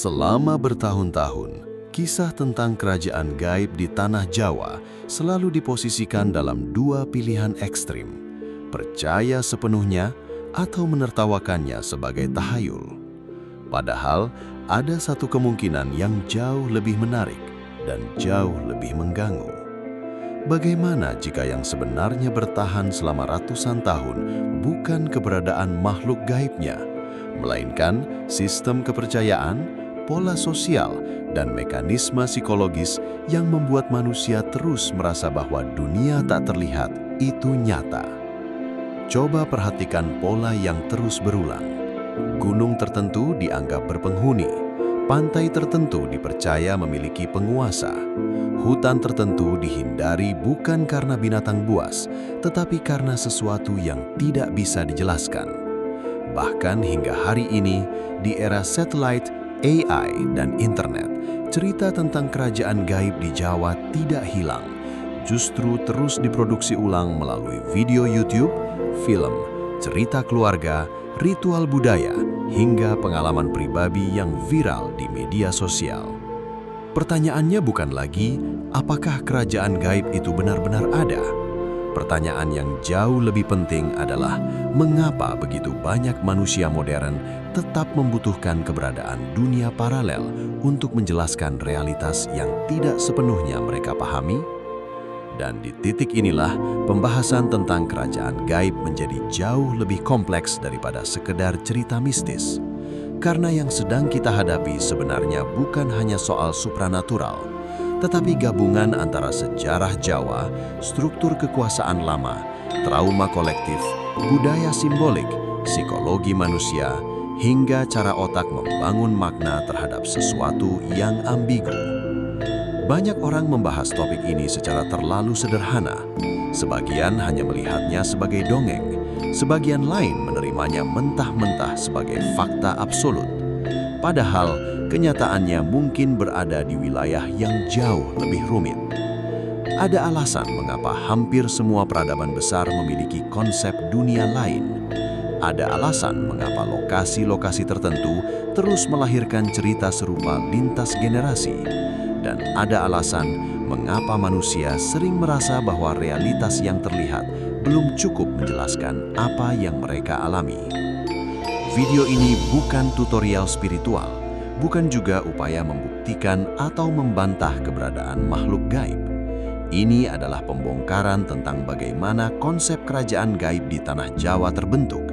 Selama bertahun-tahun, kisah tentang kerajaan gaib di tanah Jawa selalu diposisikan dalam dua pilihan ekstrim, percaya sepenuhnya atau menertawakannya sebagai tahayul. Padahal, ada satu kemungkinan yang jauh lebih menarik dan jauh lebih mengganggu. Bagaimana jika yang sebenarnya bertahan selama ratusan tahun bukan keberadaan makhluk gaibnya, melainkan sistem kepercayaan, pola sosial, dan mekanisme psikologis yang membuat manusia terus merasa bahwa dunia tak terlihat itu nyata. Coba perhatikan pola yang terus berulang. Gunung tertentu dianggap berpenghuni, pantai tertentu dipercaya memiliki penguasa, hutan tertentu dihindari bukan karena binatang buas, tetapi karena sesuatu yang tidak bisa dijelaskan. Bahkan hingga hari ini, di era satellite, AI, dan internet, cerita tentang kerajaan gaib di Jawa tidak hilang, justru terus diproduksi ulang melalui video YouTube, film, cerita keluarga, ritual budaya, hingga pengalaman pribadi yang viral di media sosial. Pertanyaannya bukan lagi, apakah kerajaan gaib itu benar-benar ada? Pertanyaan yang jauh lebih penting adalah, mengapa begitu banyak manusia modern tetap membutuhkan keberadaan dunia paralel untuk menjelaskan realitas yang tidak sepenuhnya mereka pahami? Dan di titik inilah, pembahasan tentang kerajaan gaib menjadi jauh lebih kompleks daripada sekedar cerita mistis. Karena yang sedang kita hadapi sebenarnya bukan hanya soal supranatural, tetapi gabungan antara sejarah Jawa, struktur kekuasaan lama, trauma kolektif, budaya simbolik, psikologi manusia, hingga cara otak membangun makna terhadap sesuatu yang ambigu. Banyak orang membahas topik ini secara terlalu sederhana. Sebagian hanya melihatnya sebagai dongeng, sebagian lain menerimanya mentah-mentah sebagai fakta absolut. Padahal, kenyataannya mungkin berada di wilayah yang jauh lebih rumit. Ada alasan mengapa hampir semua peradaban besar memiliki konsep dunia lain. Ada alasan mengapa lokasi-lokasi tertentu terus melahirkan cerita serupa lintas generasi. Dan ada alasan mengapa manusia sering merasa bahwa realitas yang terlihat belum cukup menjelaskan apa yang mereka alami. Video ini bukan tutorial spiritual, bukan juga upaya membuktikan atau membantah keberadaan makhluk gaib. Ini adalah pembongkaran tentang bagaimana konsep kerajaan gaib di tanah Jawa terbentuk,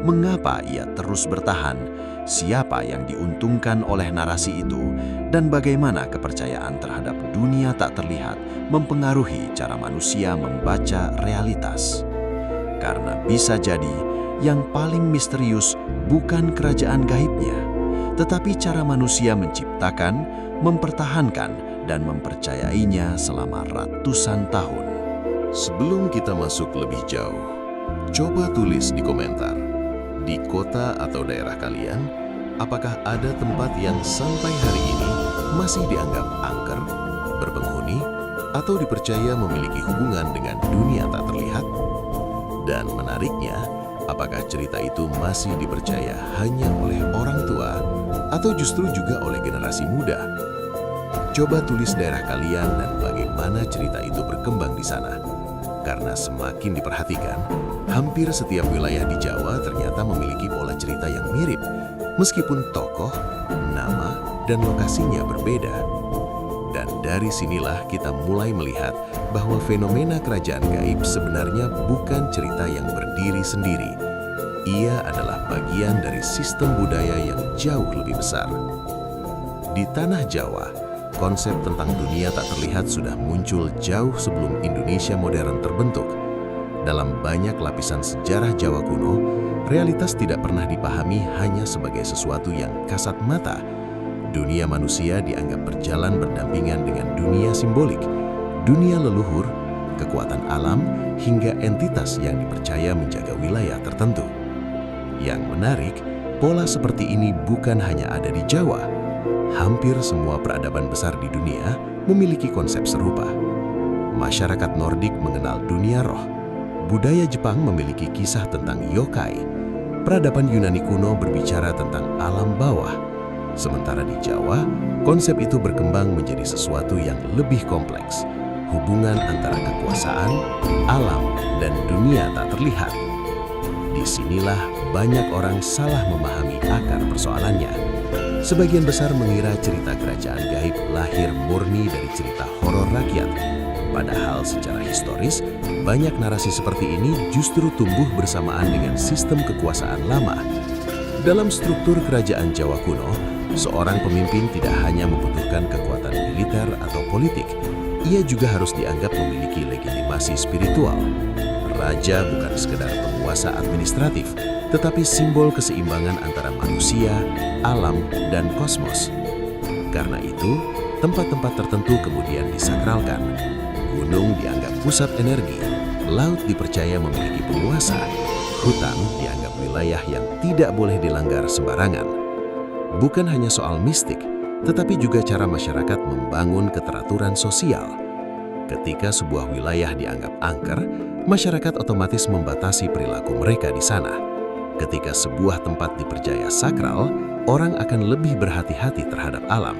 mengapa ia terus bertahan, siapa yang diuntungkan oleh narasi itu, dan bagaimana kepercayaan terhadap dunia tak terlihat mempengaruhi cara manusia membaca realitas. Karena bisa jadi, yang paling misterius bukan kerajaan gaibnya, tetapi cara manusia menciptakan, mempertahankan, dan mempercayainya selama ratusan tahun. Sebelum kita masuk lebih jauh, coba tulis di komentar, di kota atau daerah kalian, apakah ada tempat yang sampai hari ini masih dianggap angker, berpenghuni, atau dipercaya memiliki hubungan dengan dunia tak terlihat? Dan menariknya, apakah cerita itu masih dipercaya hanya oleh orang tua atau justru juga oleh generasi muda? Coba tulis daerah kalian dan bagaimana cerita itu berkembang di sana. Karena semakin diperhatikan, hampir setiap wilayah di Jawa ternyata memiliki pola cerita yang mirip, meskipun tokoh, nama, dan lokasinya berbeda. Dan dari sinilah kita mulai melihat bahwa fenomena kerajaan gaib sebenarnya bukan cerita yang berdiri sendiri. Ia adalah bagian dari sistem budaya yang jauh lebih besar. Di tanah Jawa, konsep tentang dunia tak terlihat sudah muncul jauh sebelum Indonesia modern terbentuk. Dalam banyak lapisan sejarah Jawa kuno, realitas tidak pernah dipahami hanya sebagai sesuatu yang kasat mata. Dunia manusia dianggap berjalan berdampingan dengan dunia simbolik, dunia leluhur, kekuatan alam, hingga entitas yang dipercaya menjaga wilayah tertentu. Yang menarik, pola seperti ini bukan hanya ada di Jawa. Hampir semua peradaban besar di dunia memiliki konsep serupa. Masyarakat Nordik mengenal dunia roh. Budaya Jepang memiliki kisah tentang yokai. Peradaban Yunani kuno berbicara tentang alam bawah. Sementara di Jawa, konsep itu berkembang menjadi sesuatu yang lebih kompleks, hubungan antara kekuasaan, alam, dan dunia tak terlihat. Disinilah banyak orang salah memahami akar persoalannya. Sebagian besar mengira cerita kerajaan gaib lahir murni dari cerita horor rakyat. Padahal secara historis, banyak narasi seperti ini justru tumbuh bersamaan dengan sistem kekuasaan lama. Dalam struktur kerajaan Jawa kuno, seorang pemimpin tidak hanya membutuhkan kekuatan militer atau politik, ia juga harus dianggap memiliki legitimasi spiritual. Raja bukan sekedar penguasa administratif, tetapi simbol keseimbangan antara manusia, alam, dan kosmos. Karena itu, tempat-tempat tertentu kemudian disakralkan. Gunung dianggap pusat energi, laut dipercaya memiliki penguasa, hutan dianggap wilayah yang tidak boleh dilanggar sembarangan. Bukan hanya soal mistik, tetapi juga cara masyarakat membangun keteraturan sosial. Ketika sebuah wilayah dianggap angker, masyarakat otomatis membatasi perilaku mereka di sana. Ketika sebuah tempat dipercaya sakral, orang akan lebih berhati-hati terhadap alam.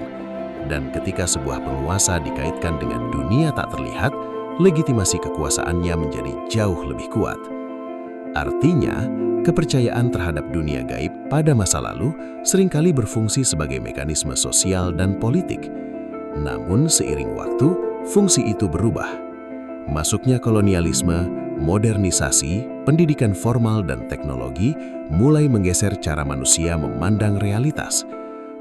Dan ketika sebuah penguasa dikaitkan dengan dunia tak terlihat, legitimasi kekuasaannya menjadi jauh lebih kuat. Artinya, kepercayaan terhadap dunia gaib pada masa lalu seringkali berfungsi sebagai mekanisme sosial dan politik. Namun, seiring waktu, fungsi itu berubah. Masuknya kolonialisme, modernisasi, pendidikan formal, dan teknologi mulai menggeser cara manusia memandang realitas.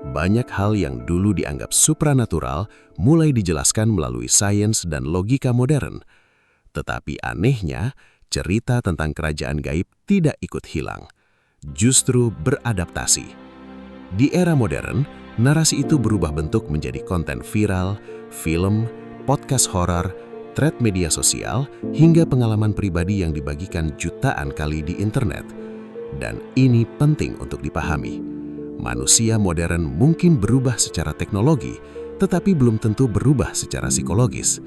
Banyak hal yang dulu dianggap supranatural mulai dijelaskan melalui sains dan logika modern. Tetapi anehnya, cerita tentang kerajaan gaib tidak ikut hilang, justru beradaptasi. Di era modern, narasi itu berubah bentuk menjadi konten viral, film, podcast horor, thread media sosial, hingga pengalaman pribadi yang dibagikan jutaan kali di internet. Dan ini penting untuk dipahami. Manusia modern mungkin berubah secara teknologi, tetapi belum tentu berubah secara psikologis.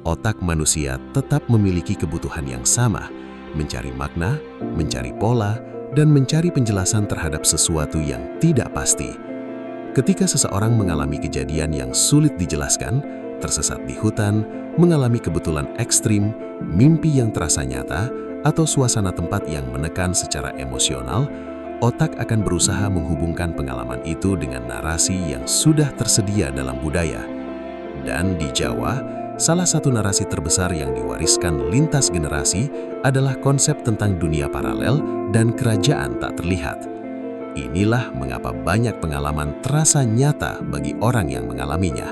Otak manusia tetap memiliki kebutuhan yang sama, mencari makna, mencari pola, dan mencari penjelasan terhadap sesuatu yang tidak pasti. Ketika seseorang mengalami kejadian yang sulit dijelaskan, tersesat di hutan, mengalami kebetulan ekstrim, mimpi yang terasa nyata, atau suasana tempat yang menekan secara emosional, otak akan berusaha menghubungkan pengalaman itu dengan narasi yang sudah tersedia dalam budaya. Dan di Jawa, salah satu narasi terbesar yang diwariskan lintas generasi adalah konsep tentang dunia paralel dan kerajaan tak terlihat. Inilah mengapa banyak pengalaman terasa nyata bagi orang yang mengalaminya.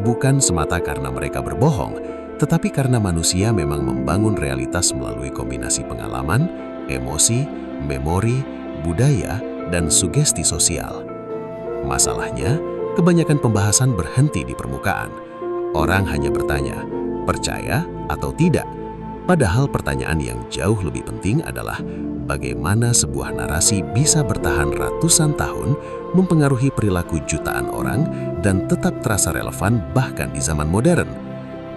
Bukan semata karena mereka berbohong, tetapi karena manusia memang membangun realitas melalui kombinasi pengalaman, emosi, memori, budaya, dan sugesti sosial. Masalahnya, kebanyakan pembahasan berhenti di permukaan. Orang hanya bertanya, percaya atau tidak? Padahal pertanyaan yang jauh lebih penting adalah bagaimana sebuah narasi bisa bertahan ratusan tahun, mempengaruhi perilaku jutaan orang, dan tetap terasa relevan bahkan di zaman modern.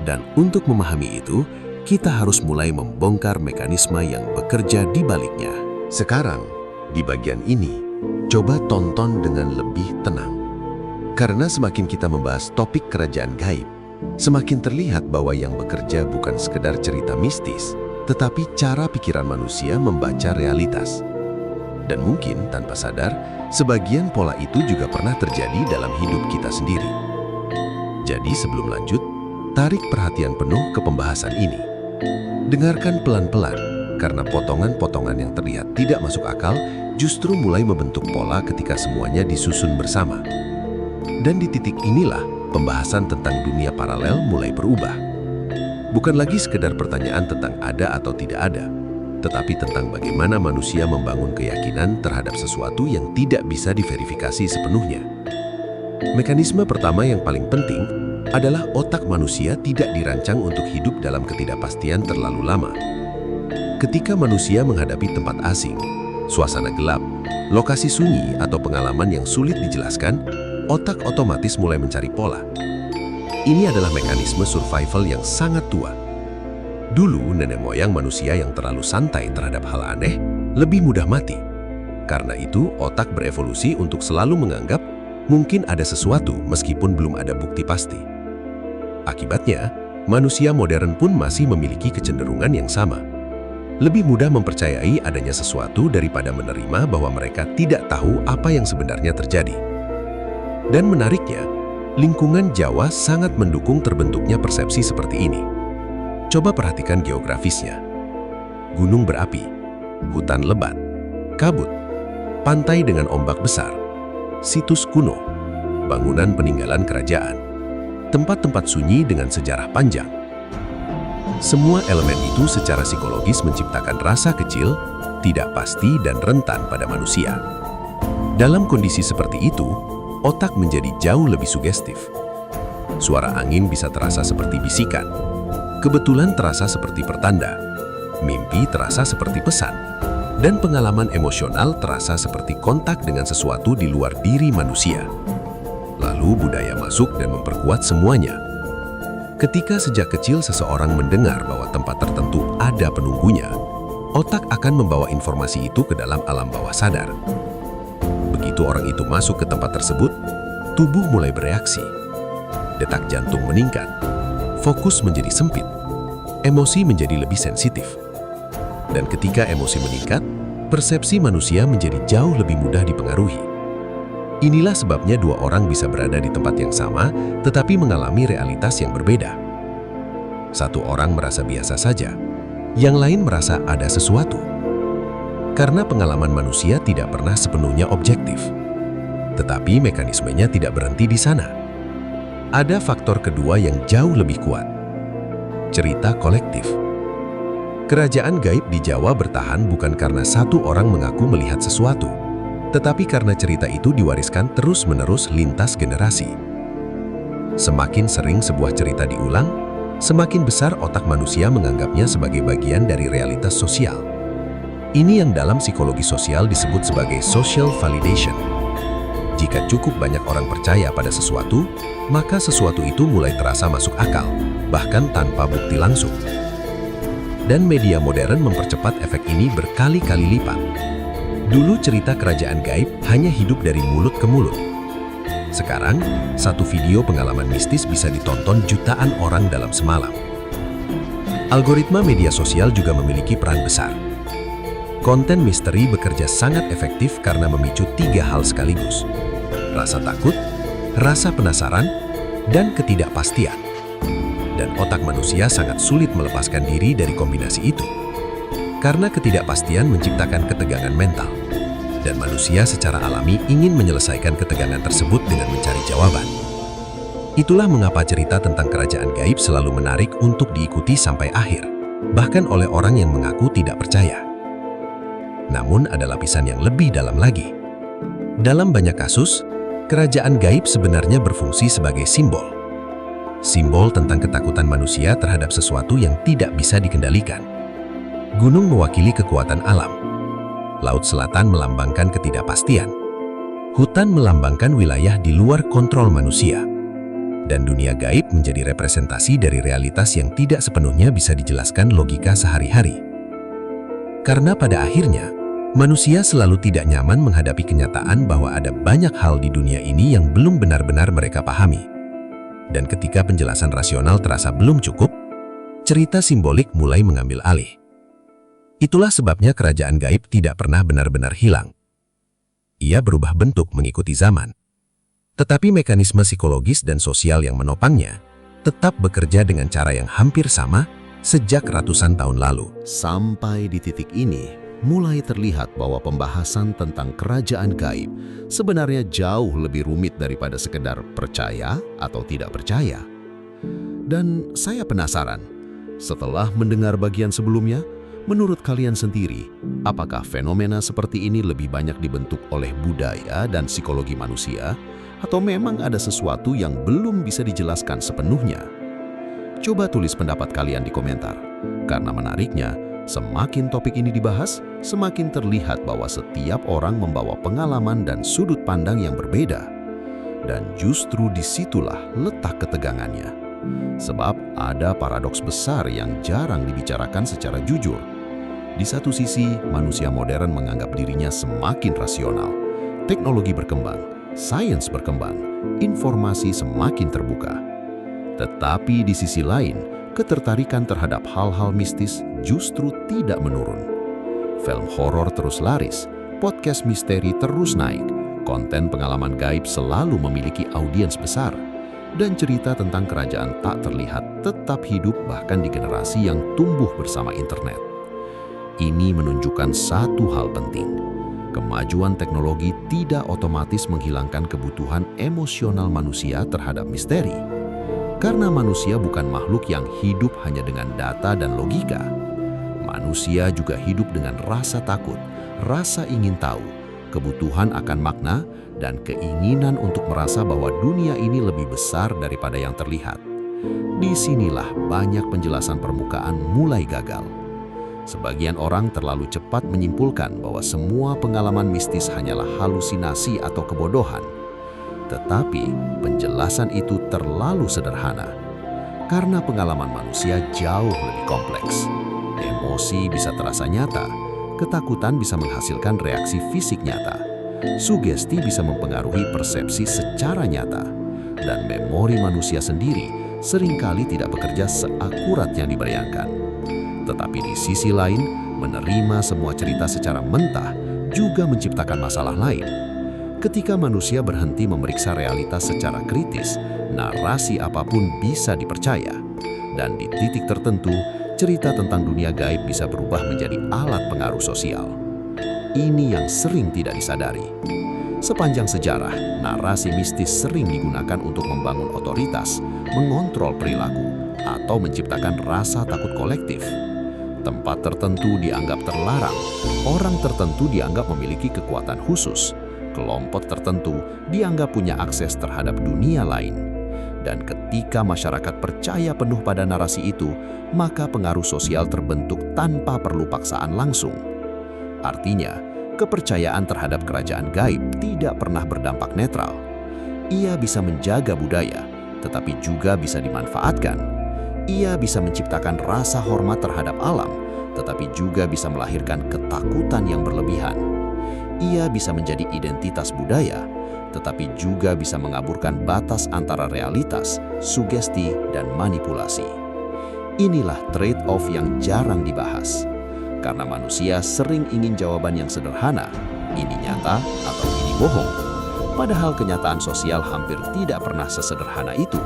Dan untuk memahami itu, kita harus mulai membongkar mekanisme yang bekerja di baliknya. Sekarang, di bagian ini, coba tonton dengan lebih tenang. Karena semakin kita membahas topik kerajaan gaib, semakin terlihat bahwa yang bekerja bukan sekedar cerita mistis, tetapi cara pikiran manusia membaca realitas. Dan mungkin tanpa sadar, sebagian pola itu juga pernah terjadi dalam hidup kita sendiri. Jadi sebelum lanjut, tarik perhatian penuh ke pembahasan ini. Dengarkan pelan-pelan, karena potongan-potongan yang terlihat tidak masuk akal justru mulai membentuk pola ketika semuanya disusun bersama. Dan di titik inilah pembahasan tentang dunia paralel mulai berubah. Bukan lagi sekedar pertanyaan tentang ada atau tidak ada, tetapi tentang bagaimana manusia membangun keyakinan terhadap sesuatu yang tidak bisa diverifikasi sepenuhnya. Mekanisme pertama yang paling penting adalah otak manusia tidak dirancang untuk hidup dalam ketidakpastian terlalu lama. Ketika manusia menghadapi tempat asing, suasana gelap, lokasi sunyi, atau pengalaman yang sulit dijelaskan, otak otomatis mulai mencari pola. Ini adalah mekanisme survival yang sangat tua. Dulu, nenek moyang manusia yang terlalu santai terhadap hal aneh lebih mudah mati. Karena itu, otak berevolusi untuk selalu menganggap mungkin ada sesuatu meskipun belum ada bukti pasti. Akibatnya, manusia modern pun masih memiliki kecenderungan yang sama. Lebih mudah mempercayai adanya sesuatu daripada menerima bahwa mereka tidak tahu apa yang sebenarnya terjadi. Dan menariknya, lingkungan Jawa sangat mendukung terbentuknya persepsi seperti ini. Coba perhatikan geografisnya. Gunung berapi, hutan lebat, kabut, pantai dengan ombak besar, situs kuno, bangunan peninggalan kerajaan, tempat-tempat sunyi dengan sejarah panjang. Semua elemen itu secara psikologis menciptakan rasa kecil, tidak pasti dan rentan pada manusia. Dalam kondisi seperti itu, otak menjadi jauh lebih sugestif. Suara angin bisa terasa seperti bisikan, kebetulan terasa seperti pertanda, mimpi terasa seperti pesan, dan pengalaman emosional terasa seperti kontak dengan sesuatu di luar diri manusia. Lalu budaya masuk dan memperkuat semuanya. Ketika sejak kecil seseorang mendengar bahwa tempat tertentu ada penunggunya, otak akan membawa informasi itu ke dalam alam bawah sadar. Begitu orang itu masuk ke tempat tersebut, tubuh mulai bereaksi. Detak jantung meningkat, fokus menjadi sempit, emosi menjadi lebih sensitif. Dan ketika emosi meningkat, persepsi manusia menjadi jauh lebih mudah dipengaruhi. Inilah sebabnya dua orang bisa berada di tempat yang sama, tetapi mengalami realitas yang berbeda. Satu orang merasa biasa saja, yang lain merasa ada sesuatu. Karena pengalaman manusia tidak pernah sepenuhnya objektif. Tetapi mekanismenya tidak berhenti di sana. Ada faktor kedua yang jauh lebih kuat. Cerita kolektif. Kerajaan gaib di Jawa bertahan bukan karena satu orang mengaku melihat sesuatu, tetapi karena cerita itu diwariskan terus-menerus lintas generasi. Semakin sering sebuah cerita diulang, semakin besar otak manusia menganggapnya sebagai bagian dari realitas sosial. Ini yang dalam psikologi sosial disebut sebagai social validation. Jika cukup banyak orang percaya pada sesuatu, maka sesuatu itu mulai terasa masuk akal, bahkan tanpa bukti langsung. Dan media modern mempercepat efek ini berkali-kali lipat. Dulu cerita kerajaan gaib hanya hidup dari mulut ke mulut. Sekarang, satu video pengalaman mistis bisa ditonton jutaan orang dalam semalam. Algoritma media sosial juga memiliki peran besar. Konten misteri bekerja sangat efektif karena memicu 3 hal sekaligus: rasa takut, rasa penasaran, dan ketidakpastian. Dan otak manusia sangat sulit melepaskan diri dari kombinasi itu. Karena ketidakpastian menciptakan ketegangan mental. Dan manusia secara alami ingin menyelesaikan ketegangan tersebut dengan mencari jawaban. Itulah mengapa cerita tentang kerajaan gaib selalu menarik untuk diikuti sampai akhir, bahkan oleh orang yang mengaku tidak percaya. Namun ada lapisan yang lebih dalam lagi. Dalam banyak kasus, kerajaan gaib sebenarnya berfungsi sebagai simbol. Simbol tentang ketakutan manusia terhadap sesuatu yang tidak bisa dikendalikan. Gunung mewakili kekuatan alam. Laut Selatan melambangkan ketidakpastian. Hutan melambangkan wilayah di luar kontrol manusia. Dan dunia gaib menjadi representasi dari realitas yang tidak sepenuhnya bisa dijelaskan logika sehari-hari. Karena pada akhirnya, manusia selalu tidak nyaman menghadapi kenyataan bahwa ada banyak hal di dunia ini yang belum benar-benar mereka pahami. Dan ketika penjelasan rasional terasa belum cukup, cerita simbolik mulai mengambil alih. Itulah sebabnya kerajaan gaib tidak pernah benar-benar hilang. Ia berubah bentuk mengikuti zaman. Tetapi mekanisme psikologis dan sosial yang menopangnya tetap bekerja dengan cara yang hampir sama sejak ratusan tahun lalu. Sampai di titik ini, mulai terlihat bahwa pembahasan tentang kerajaan gaib sebenarnya jauh lebih rumit daripada sekedar percaya atau tidak percaya. Dan saya penasaran, setelah mendengar bagian sebelumnya, menurut kalian sendiri, apakah fenomena seperti ini lebih banyak dibentuk oleh budaya dan psikologi manusia, atau memang ada sesuatu yang belum bisa dijelaskan sepenuhnya? Coba tulis pendapat kalian di komentar, karena menariknya, semakin topik ini dibahas, semakin terlihat bahwa setiap orang membawa pengalaman dan sudut pandang yang berbeda. Dan justru disitulah letak ketegangannya. Sebab ada paradoks besar yang jarang dibicarakan secara jujur. Di satu sisi, manusia modern menganggap dirinya semakin rasional. Teknologi berkembang, sains berkembang, informasi semakin terbuka. Tetapi di sisi lain, ketertarikan terhadap hal-hal mistis justru tidak menurun. Film horor terus laris, podcast misteri terus naik, konten pengalaman gaib selalu memiliki audiens besar, dan cerita tentang kerajaan tak terlihat tetap hidup bahkan di generasi yang tumbuh bersama internet. Ini menunjukkan satu hal penting. Kemajuan teknologi tidak otomatis menghilangkan kebutuhan emosional manusia terhadap misteri. Karena manusia bukan makhluk yang hidup hanya dengan data dan logika. Manusia juga hidup dengan rasa takut, rasa ingin tahu, kebutuhan akan makna, dan keinginan untuk merasa bahwa dunia ini lebih besar daripada yang terlihat. Disinilah banyak penjelasan permukaan mulai gagal. Sebagian orang terlalu cepat menyimpulkan bahwa semua pengalaman mistis hanyalah halusinasi atau kebodohan. Tetapi penjelasan itu terlalu sederhana. Karena pengalaman manusia jauh lebih kompleks. Emosi bisa terasa nyata, ketakutan bisa menghasilkan reaksi fisik nyata, sugesti bisa mempengaruhi persepsi secara nyata, dan memori manusia sendiri seringkali tidak bekerja seakurat yang dibayangkan. Tetapi di sisi lain, menerima semua cerita secara mentah juga menciptakan masalah lain. Ketika manusia berhenti memeriksa realitas secara kritis, narasi apapun bisa dipercaya. Dan di titik tertentu, cerita tentang dunia gaib bisa berubah menjadi alat pengaruh sosial. Ini yang sering tidak disadari. Sepanjang sejarah, narasi mistis sering digunakan untuk membangun otoritas, mengontrol perilaku, atau menciptakan rasa takut kolektif. Tempat tertentu dianggap terlarang, orang tertentu dianggap memiliki kekuatan khusus, kelompok tertentu dianggap punya akses terhadap dunia lain. Dan ketika masyarakat percaya penuh pada narasi itu, maka pengaruh sosial terbentuk tanpa perlu paksaan langsung. Artinya, kepercayaan terhadap kerajaan gaib tidak pernah berdampak netral. Ia bisa menjaga budaya, tetapi juga bisa dimanfaatkan. Ia bisa menciptakan rasa hormat terhadap alam, tetapi juga bisa melahirkan ketakutan yang berlebihan. Ia bisa menjadi identitas budaya, tetapi juga bisa mengaburkan batas antara realitas, sugesti, dan manipulasi. Inilah trade-off yang jarang dibahas. Karena manusia sering ingin jawaban yang sederhana, ini nyata atau ini bohong. Padahal kenyataan sosial hampir tidak pernah sesederhana itu.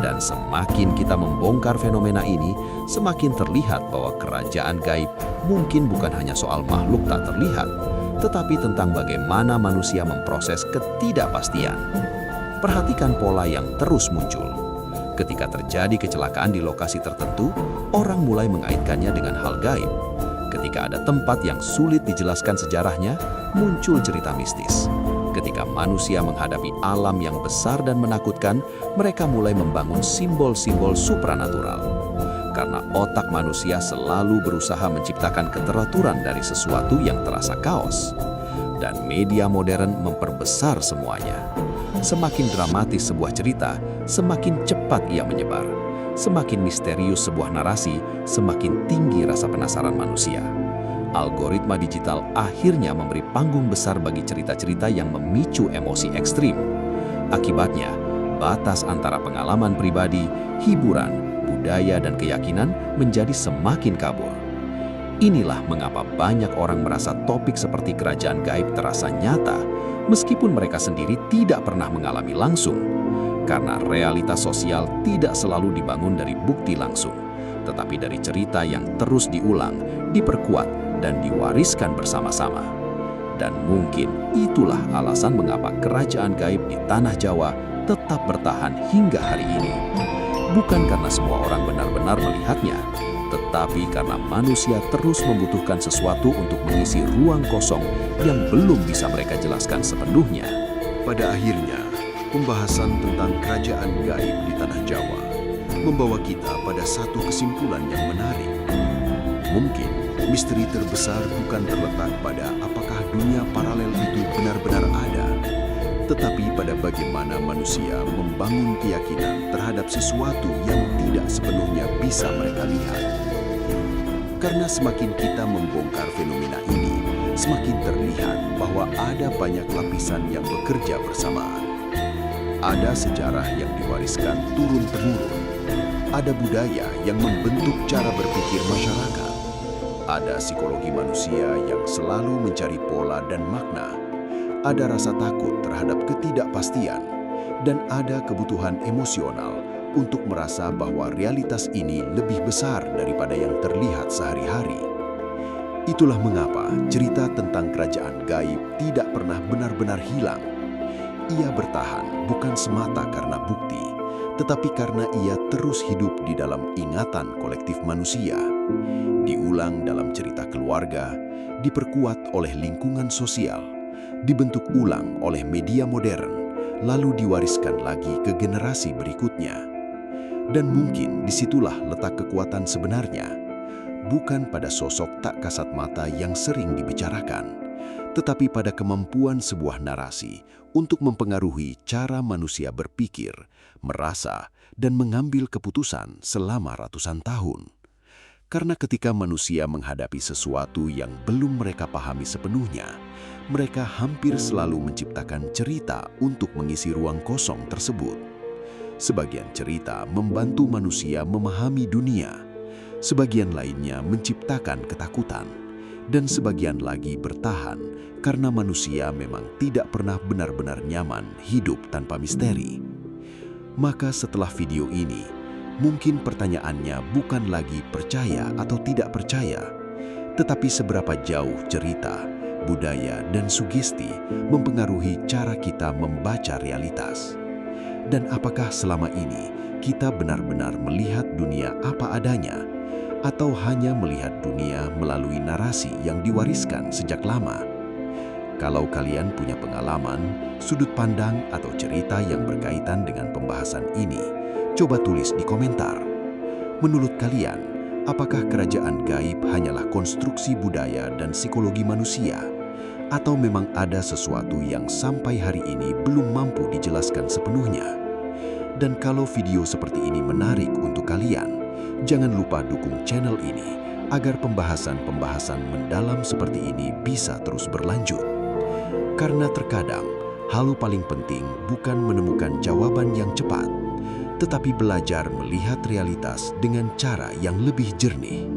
Dan semakin kita membongkar fenomena ini, semakin terlihat bahwa kerajaan gaib mungkin bukan hanya soal makhluk tak terlihat, tetapi tentang bagaimana manusia memproses ketidakpastian. Perhatikan pola yang terus muncul. Ketika terjadi kecelakaan di lokasi tertentu, orang mulai mengaitkannya dengan hal gaib. Ketika ada tempat yang sulit dijelaskan sejarahnya, muncul cerita mistis. Ketika manusia menghadapi alam yang besar dan menakutkan, mereka mulai membangun simbol-simbol supranatural. Karena otak manusia selalu berusaha menciptakan keteraturan dari sesuatu yang terasa kaos. Dan media modern memperbesar semuanya. Semakin dramatis sebuah cerita, semakin cepat ia menyebar. Semakin misterius sebuah narasi, semakin tinggi rasa penasaran manusia. Algoritma digital akhirnya memberi panggung besar bagi cerita-cerita yang memicu emosi ekstrim. Akibatnya, batas antara pengalaman pribadi, hiburan, budaya, dan keyakinan menjadi semakin kabur. Inilah mengapa banyak orang merasa topik seperti kerajaan gaib terasa nyata, meskipun mereka sendiri tidak pernah mengalami langsung. Karena realitas sosial tidak selalu dibangun dari bukti langsung, tetapi dari cerita yang terus diulang, diperkuat, dan diwariskan bersama-sama. Dan mungkin itulah alasan mengapa kerajaan gaib di tanah Jawa tetap bertahan hingga hari ini. Bukan karena semua orang benar-benar melihatnya, tetapi karena manusia terus membutuhkan sesuatu untuk mengisi ruang kosong yang belum bisa mereka jelaskan sepenuhnya. Pada akhirnya, pembahasan tentang kerajaan gaib di tanah Jawa membawa kita pada satu kesimpulan yang menarik. Mungkin misteri terbesar bukan terletak pada apakah dunia paralel itu benar-benar ada, tetapi pada bagaimana manusia membangun keyakinan terhadap sesuatu yang tidak sepenuhnya bisa mereka lihat. Karena semakin kita membongkar fenomena ini, semakin terlihat bahwa ada banyak lapisan yang bekerja bersamaan. Ada sejarah yang diwariskan turun-temurun. Ada budaya yang membentuk cara berpikir masyarakat. Ada psikologi manusia yang selalu mencari pola dan makna. Ada rasa takut terhadap ketidakpastian. Dan ada kebutuhan emosional untuk merasa bahwa realitas ini lebih besar daripada yang terlihat sehari-hari. Itulah mengapa cerita tentang kerajaan gaib tidak pernah benar-benar hilang. Ia bertahan bukan semata karena bukti, tetapi karena ia terus hidup di dalam ingatan kolektif manusia. Diulang dalam cerita keluarga, diperkuat oleh lingkungan sosial, dibentuk ulang oleh media modern, lalu diwariskan lagi ke generasi berikutnya. Dan mungkin disitulah letak kekuatan sebenarnya, bukan pada sosok tak kasat mata yang sering dibicarakan, tetapi pada kemampuan sebuah narasi untuk mempengaruhi cara manusia berpikir, merasa, dan mengambil keputusan selama ratusan tahun. Karena ketika manusia menghadapi sesuatu yang belum mereka pahami sepenuhnya, mereka hampir selalu menciptakan cerita untuk mengisi ruang kosong tersebut. Sebagian cerita membantu manusia memahami dunia, sebagian lainnya menciptakan ketakutan, dan sebagian lagi bertahan karena manusia memang tidak pernah benar-benar nyaman hidup tanpa misteri. Maka setelah video ini, mungkin pertanyaannya bukan lagi percaya atau tidak percaya, tetapi seberapa jauh cerita, budaya, dan sugesti mempengaruhi cara kita membaca realitas. Dan apakah selama ini kita benar-benar melihat dunia apa adanya, atau hanya melihat dunia melalui narasi yang diwariskan sejak lama? Kalau kalian punya pengalaman, sudut pandang, atau cerita yang berkaitan dengan pembahasan ini, coba tulis di komentar. Menurut kalian, apakah kerajaan gaib hanyalah konstruksi budaya dan psikologi manusia? Atau memang ada sesuatu yang sampai hari ini belum mampu dijelaskan sepenuhnya? Dan kalau video seperti ini menarik untuk kalian, jangan lupa dukung channel ini agar pembahasan-pembahasan mendalam seperti ini bisa terus berlanjut. Karena terkadang, hal paling penting bukan menemukan jawaban yang cepat, tetapi belajar melihat realitas dengan cara yang lebih jernih.